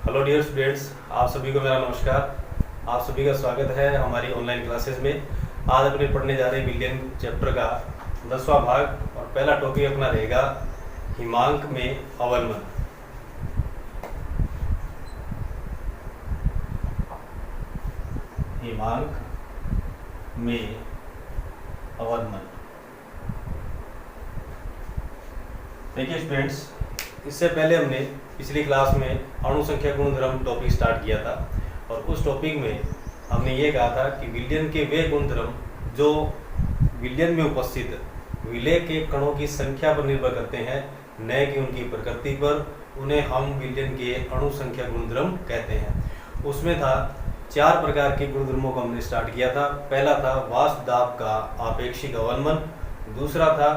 Hello dear students, आप सभी को मेरा नमस्कार। आप सभी का स्वागत है हमारी ऑनलाइन क्लासेस में। आज अपने पढ़ने जा रहे विलियन चैप्टर का 10वां भाग और पहला टॉपिक अपना रहेगा हिमांक में अवनमन। हिमांक में अवनमन। देखिए स्टूडेंट्स, इससे पहले हमने पिछली क्लास में अणुसंख्या गुणधर्म टॉपिक स्टार्ट किया था और उस टॉपिक में हमने ये कहा था कि विलयन के वे गुणधर्म जो विलयन में उपस्थित विलय के कणों की संख्या पर निर्भर करते हैं, न कि उनकी प्रकृति पर। उन्हें हम विलयन के अणुसंख्या गुणधर्म कहते हैं। उसमें था 4 प्रकार के गुणधर्मों को हमने स्टार्ट किया था। पहला था वाष्प दाब का आपेक्षिक अवनमन, दूसरा था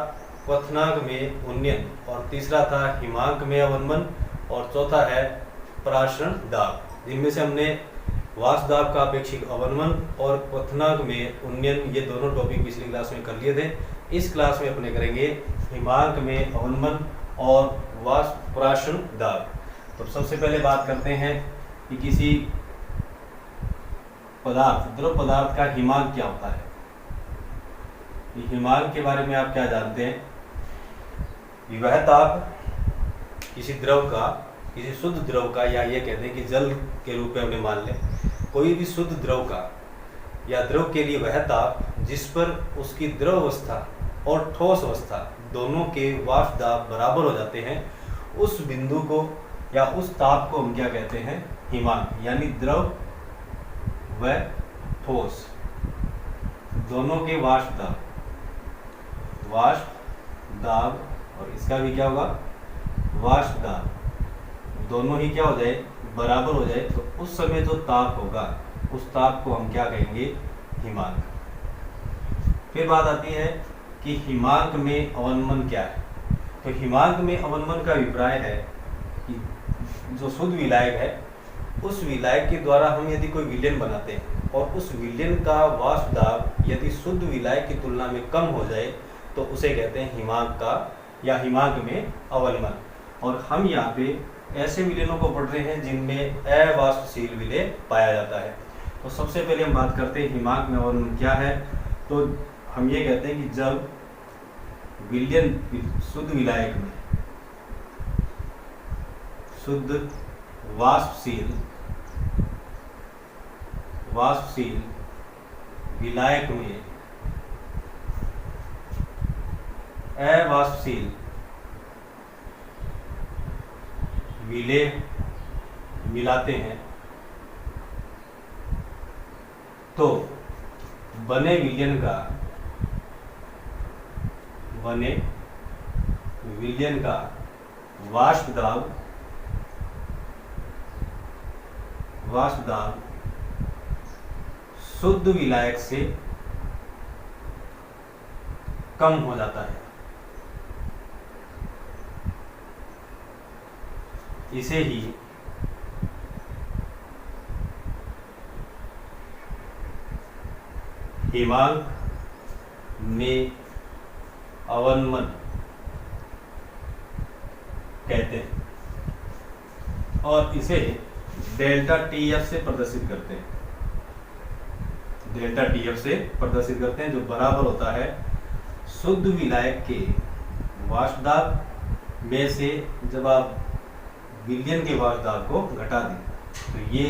क्वथनांक में उन्नयन, और तीसरा था हिमांक में अवनमन, और चौथा है पराशरण दाब। इनमें से हमने वाष्प दाब का अपेक्षिक अवनमन और क्वथनांक में उन्नयन ये दोनों टॉपिक पिछली क्लास में कर लिए थे। इस क्लास में अपने करेंगे हिमांक में अवनमन और वाष्प पराशरण दाब। तो सबसे पहले बात करते हैं कि किसी पदार्थ, द्रव पदार्थ का हिमांक क्या होता है। हिमांक के बारे में आप क्या जानते हैं? वह ताप किसी द्रव का, किसी शुद्ध द्रव का, या ये कहते हैं कि जल के रूप में हमने मान लें, कोई भी शुद्ध द्रव का या द्रव के लिए वह ताप जिस पर उसकी द्रव अवस्था और ठोस अवस्था दोनों के वाष्प दाब बराबर हो जाते हैं, उस बिंदु को या उस ताप को हम क्या कहते हैं? हिमांक। यानी द्रव व ठोस दोनों के वाष्प दाब और इसका भी क्या होगा? वाष्प दाब दोनों ही क्या हो जाए? बराबर हो जाए। तो उस समय जो ताप होगा उस ताप को हम क्या कहेंगे? हिमांक। फिर बात आती है कि हिमांक में अवनमन क्या है। तो हिमांक में अवनमन का अभिप्राय है कि जो शुद्ध विलायक है, उस विलायक के द्वारा हम यदि कोई विलयन बनाते हैं और उस विलयन का वाष्प दाब यदि शुद्ध विलायक की तुलना में कम हो जाए तो उसे कहते हैं हिमांक का या हिमांक में अवनमन। और हम यहाँ पे ऐसे विलयनों को पढ़ रहे हैं जिनमें अवाष्पशील विलय पाया जाता है। तो सबसे पहले हम बात करते हैं हिमांक में अवनमन क्या है। तो हम ये कहते हैं कि जब विलयन शुद्ध विलायक में, शुद्ध वाष्पशील विलायक में अवाष्पशील विलय मिलाते हैं तो बने विलयन का वाष्प दाब शुद्ध विलायक से कम हो जाता है। इसे ही हिमांक में अवनमन कहते हैं और इसे डेल्टा टीएफ से प्रदर्शित करते हैं। डेल्टा टीएफ से प्रदर्शित करते हैं जो बराबर होता है शुद्ध विलायक के वाष्प दाब में से जब आप विलयन के वाष्प दाब को घटा दें तो ये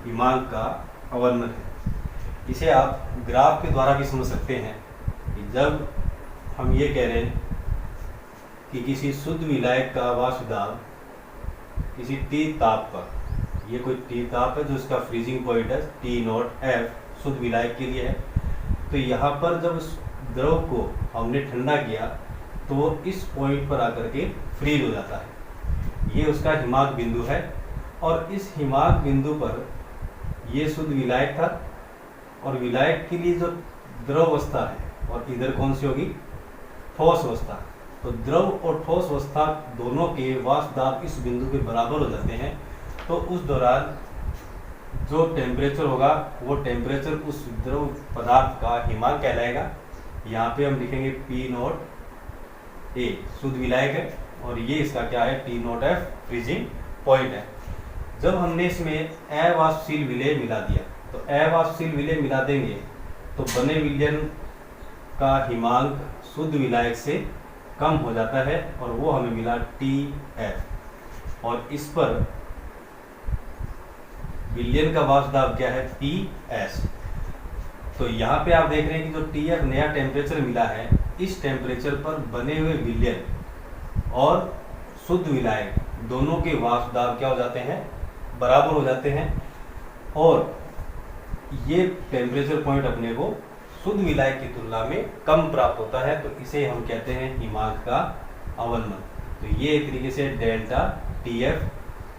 हिमांक का अवनमन है। इसे आप ग्राफ के द्वारा भी समझ सकते हैं कि जब हम ये कह रहे हैं कि किसी शुद्ध विलायक का वाष्प दाब किसी T ताप पर, ये कोई T ताप है जो इसका फ्रीजिंग पॉइंट है T0F शुद्ध विलायक के लिए है, तो यहाँ पर जब उस द्रव को हमने ठंडा किया तो वो इस पॉइंट पर आकर के फ्रीज हो जाता है। ये उसका हिमांक बिंदु है और इस हिमांक बिंदु पर ये शुद्ध विलायक था और विलायक के लिए जो द्रव अवस्था है और इधर कौन सी होगी? ठोस अवस्था। तो द्रव और ठोस अवस्था दोनों के वाष्प दाब इस बिंदु के बराबर हो जाते हैं। तो उस दौरान जो टेम्परेचर होगा वो टेम्परेचर उस द्रव पदार्थ का हिमांक कहलाएगा। यहाँ पे हम लिखेंगे P0A शुद्ध विलायक है और ये इसका क्या है? T0F फ्रीजिंग पॉइंट है। जब हमने इसमें अवाष्पशील विलेय मिला दिया, तो अवाष्पशील विलेय मिला देंगे तो बने विलयन का हिमांक शुद्ध विलायक से कम हो जाता है और वो हमें मिला TF। और इस पर विलयन का वाष्प दाब क्या है, PS। तो यहाँ पे आप देख रहे हैं कि जो TF नया टेम्परेचर मिला है, इस टेम्परेचर पर बने हुए विलयन और शुद्ध विलायक दोनों के वाष्प दाब क्या हो जाते हैं, बराबर हो जाते हैं। और ये टेम्परेचर पॉइंट अपने को शुद्ध विलायक की तुलना में कम प्राप्त होता है, तो इसे हम कहते हैं हिमांक का अवनमन। तो ये एक तरीके से डेल्टा TF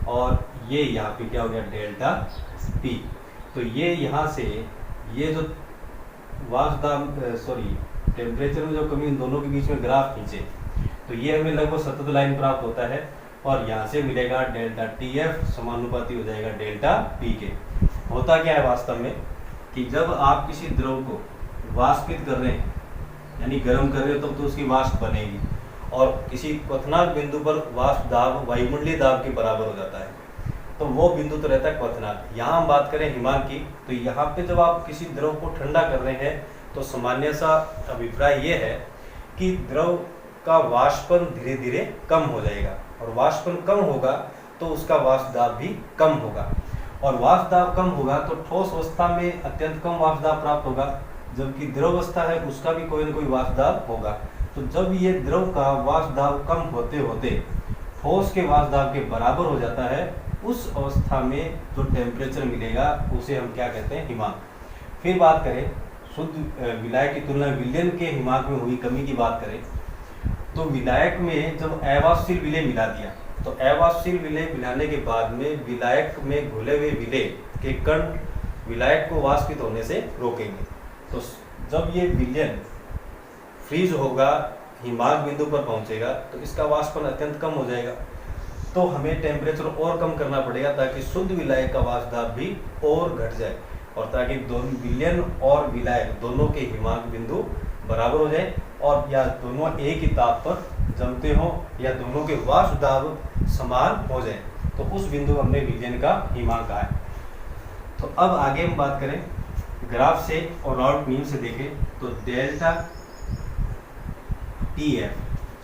और ये यहाँ पे क्या हो गया, डेल्टा P। तो ये यहाँ से ये जो वाष्प दाब टेम्परेचर में जो कमी इन दोनों के बीच में ग्राफ खींचे, तो ये हमें लगभग सतत लाइन प्राप्त होता है और यहाँ से मिलेगा डेल्टा TF समानुपाती हो जाएगा डेल्टा P के। होता क्या है वास्तव में कि जब आप किसी द्रव को वाष्पित कर रहे हैं, यानी गर्म कर रहे हो, तब तो उसकी वाष्प बनेगी और किसी क्वथनांक बिंदु पर वाष्प दाब वायुमंडलीय दाब के बराबर हो जाता है, तो वो बिंदु तो रहता है क्वथनांक। यहाँ हम बात करें हिमांक की, तो यहाँ पे जब आप किसी द्रव को ठंडा कर रहे हैं तो सामान्य सा अभिप्राय ये है कि द्रव का वाष्पन धीरे धीरे कम हो जाएगा और वाष्पन कम होगा तो उसका वाष्प दाब भी कम होगा और वाष्प दाब कम होगा तो ठोस अवस्था में अत्यंत कम वाष्प दाब प्राप्त होगा, जबकि द्रव अवस्था है उसका भी कोई न कोई वाष्प दाब होगा। तो जब ये द्रव का वाष्प दाब कम होते होते ठोस के वाष्प दाब के बराबर हो जाता है, उस अवस्था में जो टेम्परेचर मिलेगा उसे हम क्या कहते हैं, हिमांक। फिर बात करें शुद्ध विलायक की तुलना में विलयन के हिमांक में हुई कमी की बात करें, तो विलायक में जब अवाष्पशील विलेय मिला दिया, तो अवाष्पशील विलेय मिलाने के बाद में विलायक में घुले हुए विलेय के कण विलायक को वाष्पित होने से रोकेंगे। तो जब ये विलयन फ्रीज होगा, हिमांक बिंदु पर पहुंचेगा, तो इसका वाष्पन अत्यंत कम हो जाएगा। तो हमें टेम्परेचर और कम करना पड़ेगा ताकि शुद्ध विलायक का वाष्प दाब भी और घट जाए और ताकि दोनों विलयन और विलायक दोनों के हिमांक बिंदु बराबर हो जाए और या दोनों एक ही ताप पर जमते हों या दोनों के वाष्प दाब समान हो जाए, तो उस बिंदु को हमने विलयन का हिमांक कहा है। तो अब आगे हम बात करें ग्राफ से और राउल्ट नियम से देखें, तो डेल्टा TF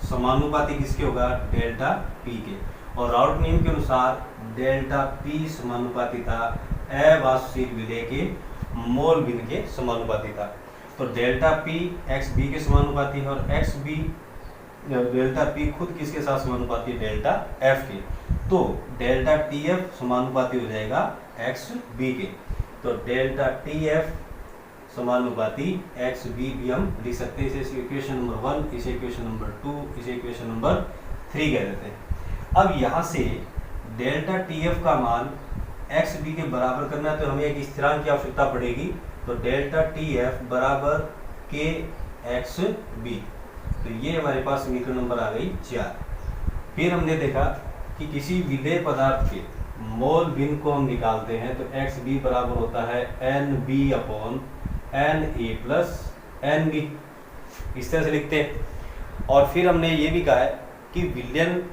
समानुपाती किसके होगा, डेल्टा P के। और राउल्ट नियम के अनुसार डेल्टा P समानुपाती था अवाष्पशील विलेय के मोल भिन्न के समानुपाती था। तो डेल्टा P XB के समानुपाती है और XB डेल्टा P खुद किसके साथ समानुपाती है, डेल्टा F के। तो डेल्टा TF समानुपाती हो जाएगा XB के। तो डेल्टा TF समानुपाती XB भी हम लिख सकते हैं। इसे इक्वेशन नंबर 1, इसे इक्वेशन नंबर 2, इसे इक्वेशन नंबर 3 कह देते हैं। अब यहाँ से डेल्टा TF का मान XB के बराबर करना है तो हमें एक स्थिरांक की आवश्यकता पड़ेगी। तो डेल्टा TF बराबर KXB। तो ये हमारे पास समीकरण नंबर आ गई 4। फिर हमने देखा कि किसी विलेय पदार्थ के मोल भिन्न को हम निकालते हैं तो XB बराबर होता है NB/NA प्लस NB, इस तरह से लिखते हैं। और फिर हमने ये भी कहा है कि विलयन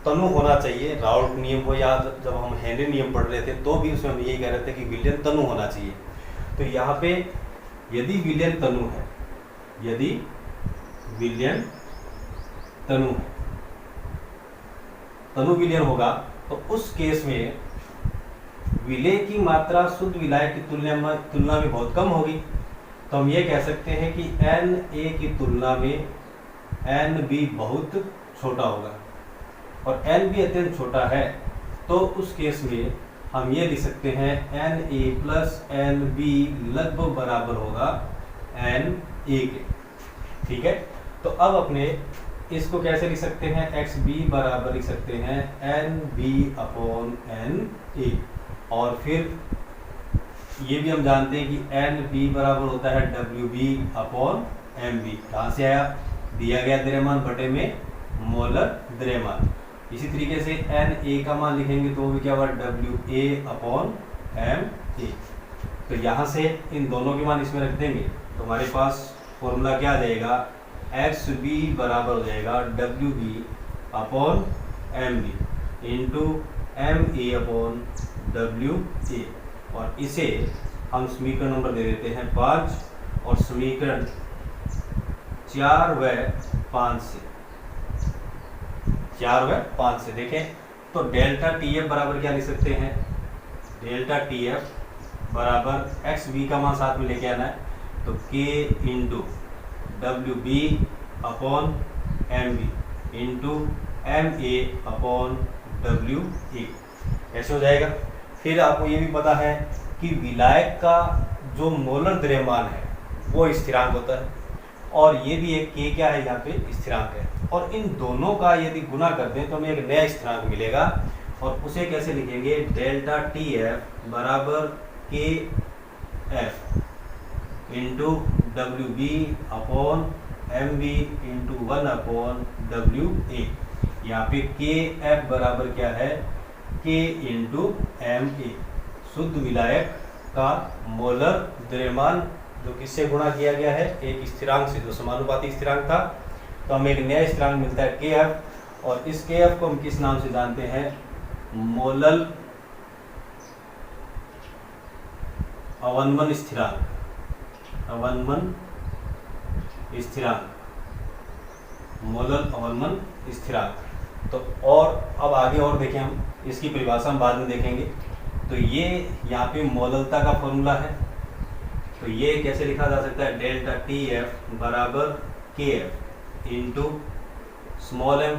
तनु होना चाहिए, राउल्ट नियम हो या जब हम हेनरी नियम पढ़ रहे थे तो भी उसमें हम यही कह रहे थे कि विलयन तनु होना चाहिए। तो यहाँ पे यदि विलयन तनु है, यदि विलयन तनु है, तनु विलयन होगा तो उस केस में विलेय की मात्रा शुद्ध विलायक की तुलना में बहुत कम होगी। तो हम ये कह सकते हैं कि Na की तुलना में Nb बहुत छोटा होगा और Nb अत्यंत छोटा है, तो उस केस में हम ये लिख सकते हैं Na प्लस Nb लगभग बराबर होगा Na के। ठीक है, तो अब अपने इसको कैसे लिख सकते हैं, XB बराबर लिख सकते हैं NB/Na। और फिर ये भी हम जानते हैं कि NB बराबर होता है WB/MB। कहाँ से आया, दिया गया द्रव्यमान बटे में मोलर द्रव्यमान। इसी तरीके से Na का मान लिखेंगे तो वो भी क्या होगा WA/MA। तो यहाँ से इन दोनों के मान इसमें रख देंगे तो हमारे पास फॉर्मूला क्या आ जाएगा, XB बराबर हो जाएगा WB/MB इंटू Ma/WA, और इसे हम समीकरण नंबर दे देते हैं 5, और समीकरण 4 व 5 से देखें तो डेल्टा TF बराबर क्या लिख सकते हैं, डेल्टा TF बराबर XB का मान साथ में लेके आना है, तो K into WB upon MB into MA upon WA ऐसे हो जाएगा। फिर आपको ये भी पता है कि विलायक का जो मोलर द्रव्यमान है वो स्थिरांक होता है, और ये भी एक K क्या है यहाँ पे स्थिरांक है, और इन दोनों का यदि गुना करते हैं तो हमें एक नया स्थिरांक मिलेगा, और उसे कैसे लिखेंगे, डेल्टा TF बराबर KF into WB upon MB into 1 upon WA। यहाँ पे KF बराबर क्या है, K इंटू MA, शुद्ध विलायक का मोलर द्रव्यमान जो किससे गुणा किया गया है, एक स्थिरांक से जो समानुपाती स्थिरांक था, तो हमें एक नया स्थिरांक मिलता है KF, और इस KF को हम किस नाम से जानते हैं, मोलल अवनमन स्थिरांक, मोलल अवनमन स्थिरांक। तो और अब आगे और देखें, हम इसकी परिभाषा हम बाद में देखेंगे। तो ये यहाँ पे मोललता का फॉर्मूला है, तो ये कैसे लिखा जा सकता है, डेल्टा TF बराबर KF into small m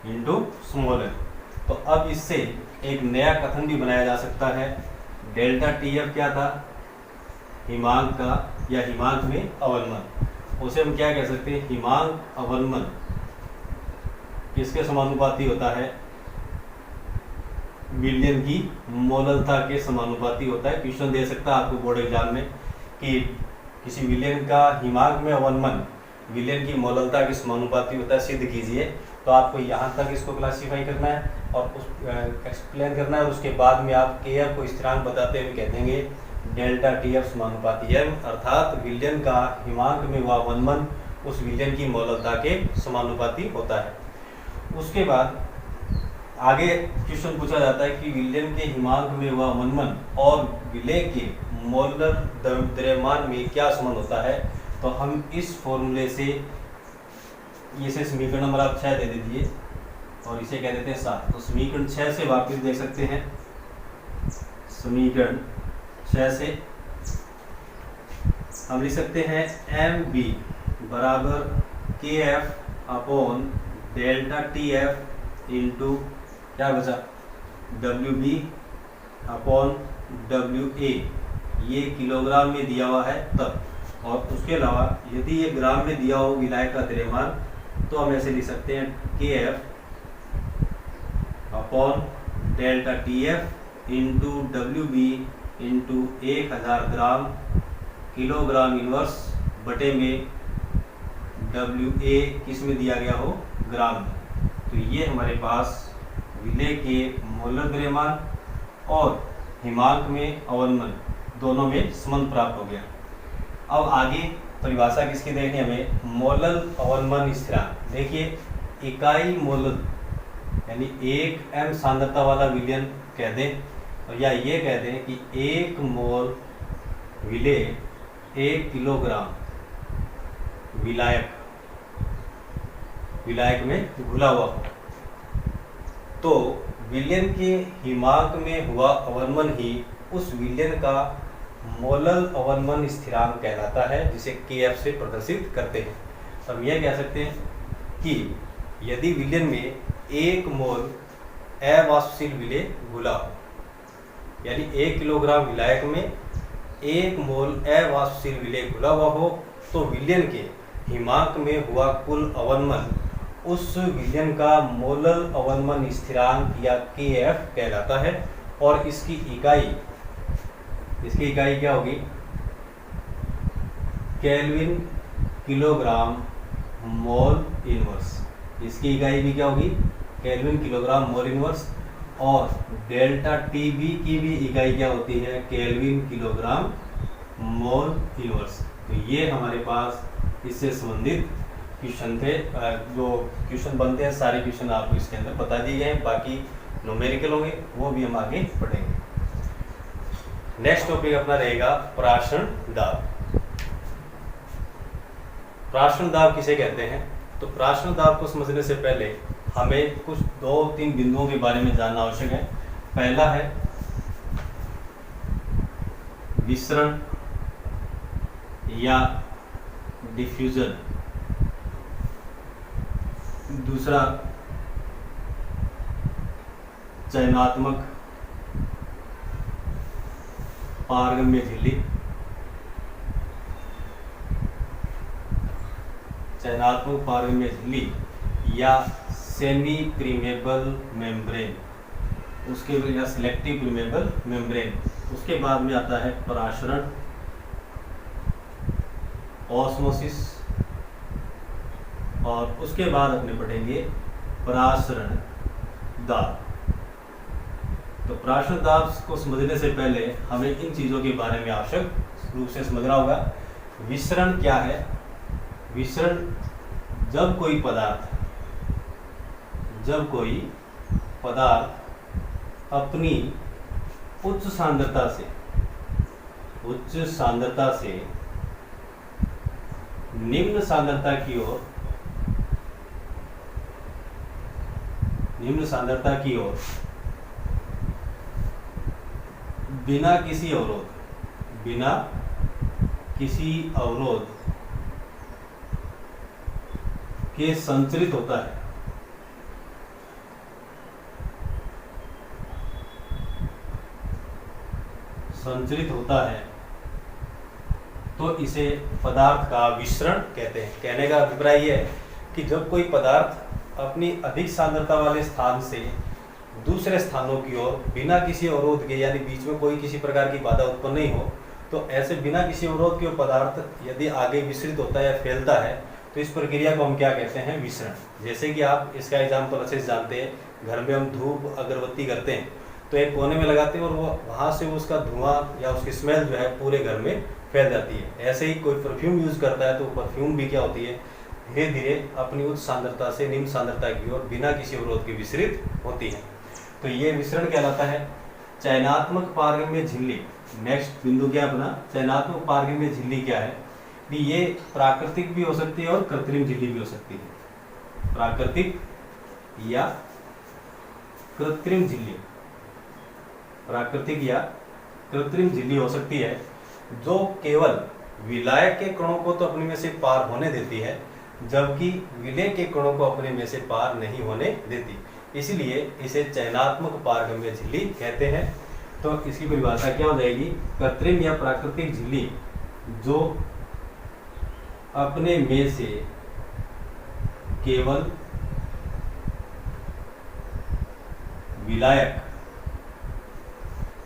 into small m। तो अब इससे एक नया कथन भी बनाया जा सकता है, डेल्टा TF क्या था, हिमांक का या हिमांक में अवनमन, उसे हम क्या कह सकते हैं, हिमांक अवनमन किसके समानुपाती होता है, विलयन की मोललता के समानुपाती होता है। क्वेश्चन दे सकता है आपको बोर्ड एग्जाम में कि किसी विलयन का हिमांक में अवनमन विलयन की मोललता के समानुपाती होता है, सिद्ध कीजिए। तो आपको यहाँ तक इसको क्लासीफाई करना है और उस एक्सप्लेन करना है, और उसके बाद में आप KF को स्थिरांक बताते हुए कह देंगे डेल्टा TF समानुपाती m, अर्थात विलयन का हिमांक में हुआ अवनमन उस विलयन की मोललता के समानुपाती होता है। उसके बाद आगे क्वेश्चन पूछा जाता है कि विलयन के हिमांक में हुआ अवनमन और विलय के मोलर द्रव्यमान में क्या संबंध होता है। तो हम इस फॉर्मूले से इसे समीकरण नंबर आप 6 दे दीजिए और इसे कह देते हैं 7। तो समीकरण 6 से वापस देख सकते हैं, समीकरण 6 से हम लिख सकते हैं MB बराबर KF upon delta TF into क्या बचा WB अपॉन WA, ये किलोग्राम में दिया हुआ है तब, और उसके अलावा यदि ये ग्राम में दिया हो विलायक का द्रव्यमान तो हम ऐसे लिख सकते हैं KF upon delta TF into WB into 1000 gram kilogram inverse बटे में WA किस में दिया गया हो, ग्राम में। तो ये हमारे पास विलय के मोलर द्रव्यमान और हिमांक में अवनमन दोनों में संबंध प्राप्त हो गया। अब आगे परिभाषा किसकी देखनी हमें, मोलल अवनमन स्थिरांक। देखिए इकाई मोलल यानी 1 m सांद्रता वाला विलयन कह दें, और या ये कह दें कि 1 मोल विलय 1 किलोग्राम विलायक में घुला हुआ हो, तो विलयन के हिमांक में हुआ अवनमन ही उस विलयन का मोलल अवनमन स्थिरांक कहलाता है, जिसे KF से प्रदर्शित करते हैं। तो हम यह कह सकते हैं कि यदि विलयन में 1 मोल अवाष्पशील विलय घुला हो, यानी 1 किलोग्राम विलायक में 1 मोल अवाष्पशील विलय घुला हुआ हो, तो विलयन के हिमांक में हुआ कुल अवनमन उस विलयन का मोलल अवनमन स्थिरांक या KF कहलाता है। और इसकी इकाई क्या होगी, केल्विन किलोग्राम मोल इनवर्स। इसकी इकाई भी क्या होगी, केल्विन किलोग्राम मोल इनवर्स। और डेल्टा TB की भी इकाई क्या होती है, केल्विन किलोग्राम मोल इनवर्स। तो ये हमारे पास इससे संबंधित क्वेश्चन थे, जो क्वेश्चन बनते हैं सारे क्वेश्चन आपको इसके अंदर बता दिए गए हैं, बाकी न्यूमेरिकल होंगे वो भी हम आगे पढ़ेंगे। नेक्स्ट टॉपिक अपना रहेगा प्राशन दाब। प्राशन दाब किसे कहते हैं? तो प्राशन दाब को समझने से पहले हमें कुछ 2-3 बिंदुओं के बारे में जानना आवश्यक है। पहला है विसरण या डिफ्यूजन, दूसरा चयनात्मक पारगम्य झिल्ली, चयनात्मक पारगम्य झिल्ली या सेमी प्रीमेबल मेम्ब्रेन, उसके बाद या सिलेक्टिव प्रीमेबल मेम्ब्रेन। उसके बाद में आता है पराशरण, ऑस्मोसिस, और उसके बाद अपने पढ़ेंगे पराशरण दाब। तो पराशरण दाब को समझने से पहले हमें इन चीज़ों के बारे में आवश्यक रूप से समझना होगा। विसरण क्या है? विसरण जब कोई पदार्थ अपनी उच्च सांद्रता से निम्न सांद्रता की ओर बिना किसी अवरोध के संचरित होता है। तो इसे पदार्थ का विसरण कहते हैं। कहने का अभिप्राय यह है कि जब कोई पदार्थ अपनी अधिक सांद्रता वाले स्थान से दूसरे स्थानों की ओर बिना किसी अवरोध के, यानी बीच में कोई किसी प्रकार की बाधा उत्पन्न नहीं हो, तो ऐसे बिना किसी अवरोध के पदार्थ यदि आगे विसरित होता है या फैलता है, तो इस प्रक्रिया को हम क्या कहते हैं? विसरण। जैसे कि आप इसका एग्जाम्पल अच्छे से जानते हैं, घर में हम धूप अगरबत्ती करते हैं तो एक कोने में लगाते हैं और वो वहाँ से उसका धुआं या उसकी स्मेल जो है पूरे घर में फैल जाती है। ऐसे ही कोई परफ्यूम यूज़ करता है तो परफ्यूम भी क्या होती है, धीरे धीरे अपनी उच्च सांद्रता से निम्न सांद्रता की ओर बिना किसी अवरोध के विसरित होती है। तो ये विसरण कहलाता है। चयनात्मक पारगम्य झिल्ली, नेक्स्ट बिंदु क्या अपना? चयनात्मक पारगम्य झिल्ली क्या है? भी ये प्राकृतिक भी हो सकती है और कृत्रिम झिल्ली भी हो सकती है। प्राकृतिक या कृत्रिम झिल्ली, प्राकृतिक या कृत्रिम झिल्ली हो सकती है, जो केवल विलायक के कणों को तो अपने में से पार होने देती है, जबकि विलेय के कणों को अपने में से पार नहीं होने देती। इसलिए इसे चयनात्मक पारगम्य झिल्ली कहते हैं। तो इसकी परिभाषा क्या हो जाएगी? कृत्रिम या प्राकृतिक झिल्ली जो अपने में से केवल विलायक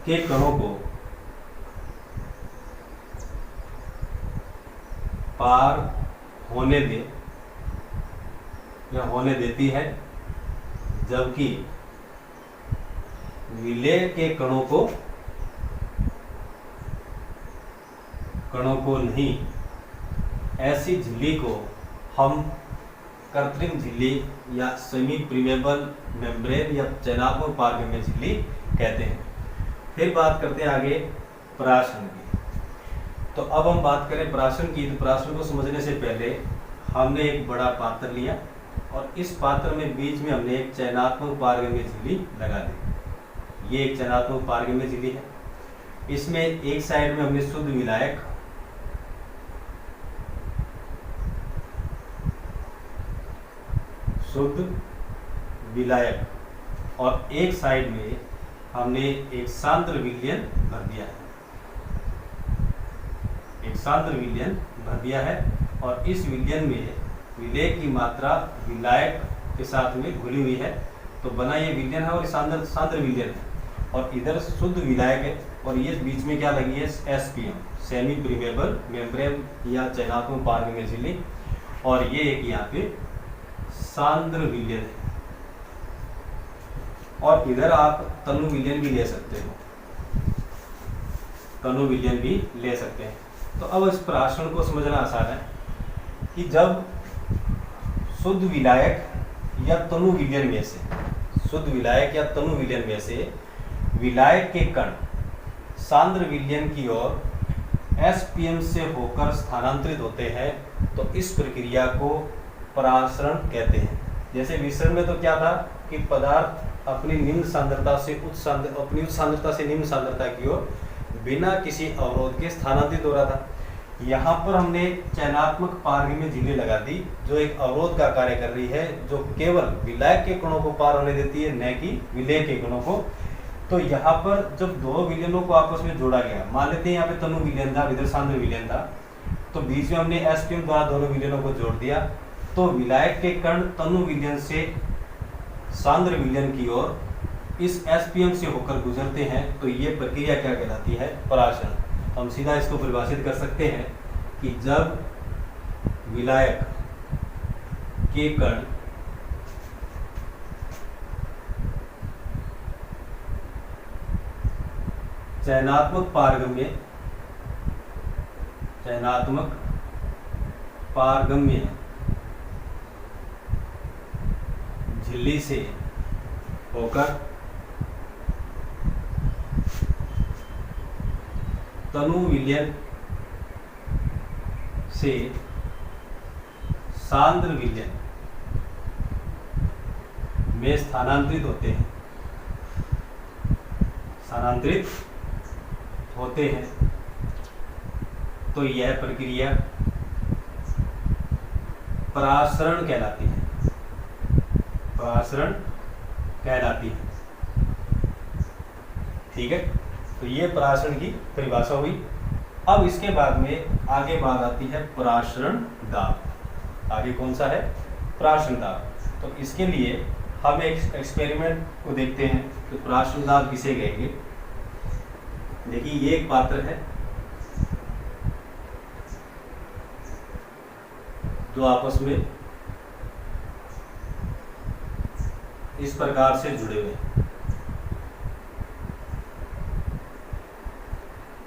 के कणों को पार होने दे या होने देती है, जबकि विलेय के कणों को नहीं। ऐसी झिल्ली को हम कृत्रिम झिल्ली या सेमी प्रीमेबल मेम्ब्रेन या चयनात्मक पारगम्य झिल्ली कहते हैं। फिर बात करते हैं आगे पराशरण की। तो अब हम बात करें पराशरण की। तो पराशरण को समझने से पहले हमने एक बड़ा पात्र लिया और इस पात्र में बीच में हमने एक चयनात्मक पारगम्य झिल्ली लगा दी। ये एक चयनात्मक पारगम्य झिल्ली है। इसमें एक साइड में हमने शुद्ध विलायक, और एक साइड में हमने एक सांद्र विलयन भर दिया है। और इस विलयन में विलेय की मात्रा विलायक के साथ में घुली हुई है, तो बना ये विलयन है और सांद्र विलयन है। और इधर शुद्ध विलायक है और ये बीच में क्या लगी है? SPM, सेमी प्रीमेबल मेम्ब्रेन या चयनात्मक पारगम्य झिल्ली। और ये एक यहाँ पे सांद्र विलयन है। और इधर आप तनु विलयन भी ले सकते हो, तो अब इस पराशरण को समझना आसान है कि जब शुद्ध विलायक या तनु विलयन में से, शुद्ध विलायक या तनु विलयन में से विलायक के कण सांद्र विलयन की ओर एसपीएम से होकर स्थानांतरित होते हैं, तो इस प्रक्रिया को परासरण कहते हैं। जैसे विसरण में तो क्या था कि पदार्थ अपनी निम्न सांद्रता से अपनी उच्च सांद्रता से निम्न सांद्रता की ओर बिना किसी अवरोध के स्थानांतरित हो रहा था। यहाँ पर हमने चयनात्मक पारगम्य झिल्ली लगा दी जो एक अवरोध का कार्य कर रही है, जो केवल विलायक के कणों को पार होने देती है, न कि विलेय के कणों को। तो यहाँ पर जब दो विलयनों को आपस में जोड़ा गया, मान लेते हैं यहाँ पे तनु विलयन था, इधर सांद्र विलयन था, तो बीच में हमने एसपीएम द्वारा दोनों विलयनों को जोड़ दिया, तो विलायक के कण तनु विलयन से सांद्र विलयन की ओर इस एसपीएम से होकर गुजरते हैं, तो ये प्रक्रिया क्या कहलाती है? परासरण। तो हम सीधा इसको परिभाषित कर सकते हैं कि जब विलायक के कण चयनात्मक पारगम्य झिल्ली से होकर तनु विलयन से सांद्र विलयन में स्थानांतरित होते हैं, तो यह प्रक्रिया परासरण कहलाती है। ठीक है, तो ये परासरण की परिभाषा हुई। अब इसके बाद में आगे बात आती है परासरण दाब। आगे कौन सा है? परासरण दाब। तो इसके लिए हम एक एक्सपेरिमेंट को देखते हैं कि परासरण दाब किसे कहेंगे। देखिए, ये एक पात्र है जो आपस में इस प्रकार से जुड़े हुए हैं।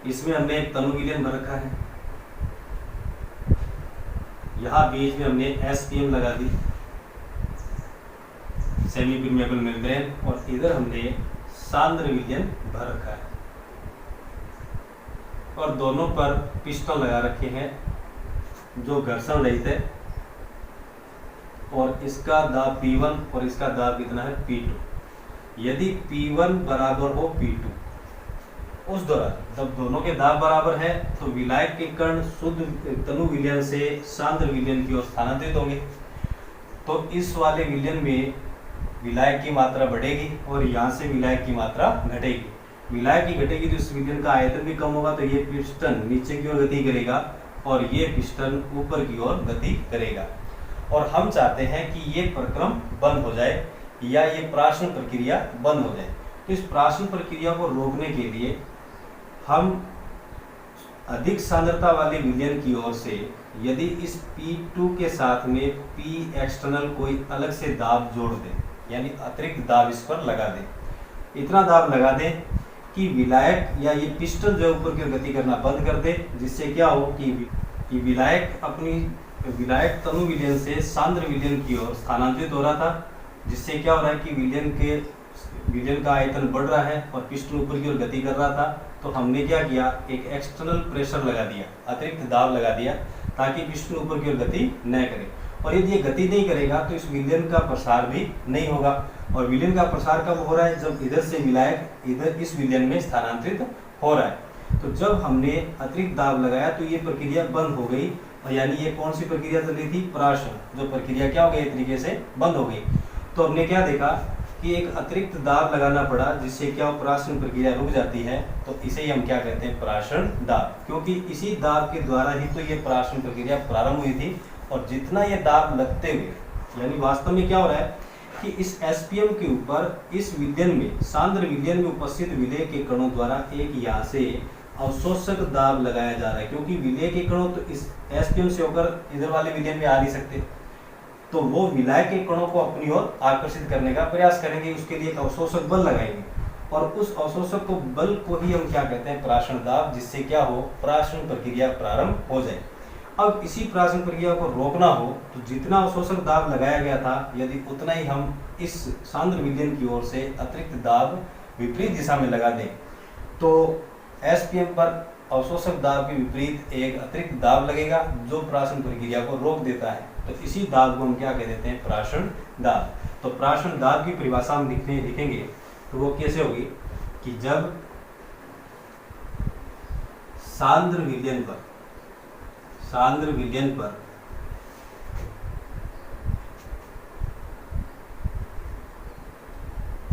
इसमें हमने एक तनु विलयन भर रखा है, यहाँ बीच में हमने एसपीएम लगा दी, सेमी परमेबल मेम्ब्रेन, और इधर हमने सांद्र विलयन भर रखा है, और दोनों पर पिस्टन लगा रखे हैं जो घर्षण रहित है, और इसका दाब P1 और इसका दाब कितना है? P2। यदि P1 बराबर हो P2, उस दौरान जब दोनों के दाब बराबर है तो विलायक के कण शुद्ध तनु विलयन से सांद्र विलयन की ओर स्थानांतरित होंगे। तो इस वाले विलयन में विलायक की मात्रा बढ़ेगी और यहाँ से विलायक की मात्रा घटेगी। विलायक की घटेगी तो इस विलयन का आयतन भी कम होगा, तो ये पिस्टन नीचे की ओर गति करेगा और ये पिस्टन ऊपर की ओर गति करेगा। और हम चाहते हैं कि ये प्रक्रम बंद हो जाए या ये परासरण प्रक्रिया बंद हो जाए। तो इस परासरण प्रक्रिया को रोकने के लिए हम अधिक सांद्रता वाले विलयन की ओर से यदि इस P2 के साथ में P एक्सटर्नल कोई अलग से दाब जोड़ दें, यानी अतिरिक्त दाब इस पर लगा दें, इतना दाब लगा दें कि विलायक या ये पिस्टन जो ऊपर की गति करना बंद कर दे, जिससे क्या हो कि विलायक तनु विलयन से सांद्र विलयन की ओर स्थानांतरित हो रहा था, जिससे क्या हो रहा है कि विलयन का आयतन बढ़ रहा है और पिस्टन ऊपर की ओर गति कर रहा था। तो हमने क्या किया, एक एक्सटर्नल प्रेशर लगा दिया, अतिरिक्त दाब लगा दिया, ताकि पिस्टन ऊपर की ओर गति न करे। और यदि ये गति नहीं करेगा तो इस विलयन का प्रसार भी नहीं होगा। और विलयन का प्रसार कब हो रहा है? जब इधर से विलायक इधर इस विलयन में स्थानांतरित हो रहा है। तो जब हमने अतिरिक्त दाब लगाया तो ये प्रक्रिया बंद हो गई, और यानी ये कौन सी प्रक्रिया चल रही थी? परासरण। जो प्रक्रिया क्या हो गई, एक तरीके से बंद हो गई। तो हमने क्या देखा कि एक अतिरिक्त दाब लगाना पड़ा, जिससे क्या परासरण प्रक्रिया रुक जाती है। तो इसे ही हम क्या कहते हैं? परासरण दाब। क्योंकि इसी दाब के द्वारा ही तो ये परासरण प्रक्रिया प्रारंभ हुई थी। और जितना ये दाब लगते हुए, यानी वास्तव में क्या हो रहा है कि इस एसपीएम के ऊपर इस विलयन में, सांद्र विलयन में उपस्थित विलेय के कणों द्वारा एक यहाँ से अवशोषक दाब लगाया जा रहा है। क्योंकि विलेय के कणों तो इस एसपीएम से होकर इधर वाले विलयन में आ नहीं सकते, तो वो विलायक के कणों को अपनी ओर आकर्षित करने का प्रयास करेंगे, उसके लिए एक अवशोषक बल लगाएंगे। और उस अवशोषक को बल को ही हम क्या कहते हैं? परासरण दाब, जिससे क्या हो, परासरण प्रक्रिया प्रारंभ हो जाए। अब इसी प्राशन प्रक्रिया को रोकना हो तो जितना अवशोषक दाब लगाया गया था यदि उतना ही हम इस सांद्र विलयन की ओर से अतिरिक्त दाब विपरीत दिशा में लगा दें तो एसपीएम पर अवशोषक दाब के विपरीत एक अतिरिक्त दाब लगेगा जो प्राशन प्रक्रिया को रोक देता है। तो इसी दाब को हम क्या कह देते हैं? प्राशन दाब। तो प्राशन दाब की परिभाषा हम लिखेंगे तो वो कैसे होगी कि जब सांद्र विलयन पर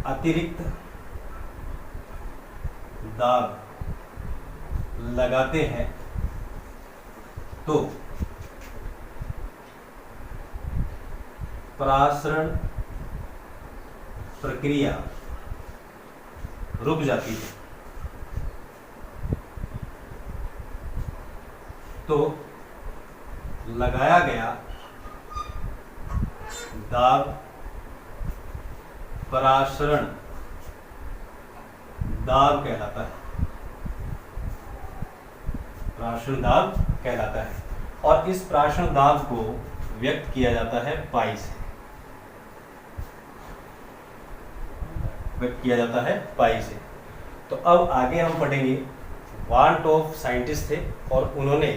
अतिरिक्त दाब लगाते हैं तो प्रासरण प्रक्रिया रुक जाती है। तो लगाया गया दाब प्रासरण दाब कहलाता है, प्रासरण दाब कहलाता है। और इस प्रासरण दाब को व्यक्त किया जाता है पाई से, व्यक्त किया जाता है पाई से। तो अब आगे हम पढ़ेंगे, वान टॉप साइंटिस्ट थे और उन्होंने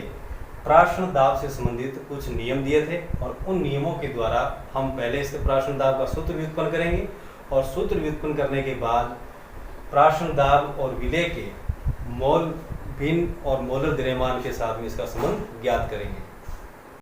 प्रासरण दाब से संबंधित कुछ नियम दिए थे और उन नियमों के द्वारा हम पहले इसके प्रासरण दाब का सूत्र व्युत्पन्न करेंगे और सूत्र व्युत्पन्न करने के बाद प्रासरण दाब और विलय के मोल भिन्न और मोलर द्रव्यमान के साथ में इसका संबंध ज्ञात करेंगे।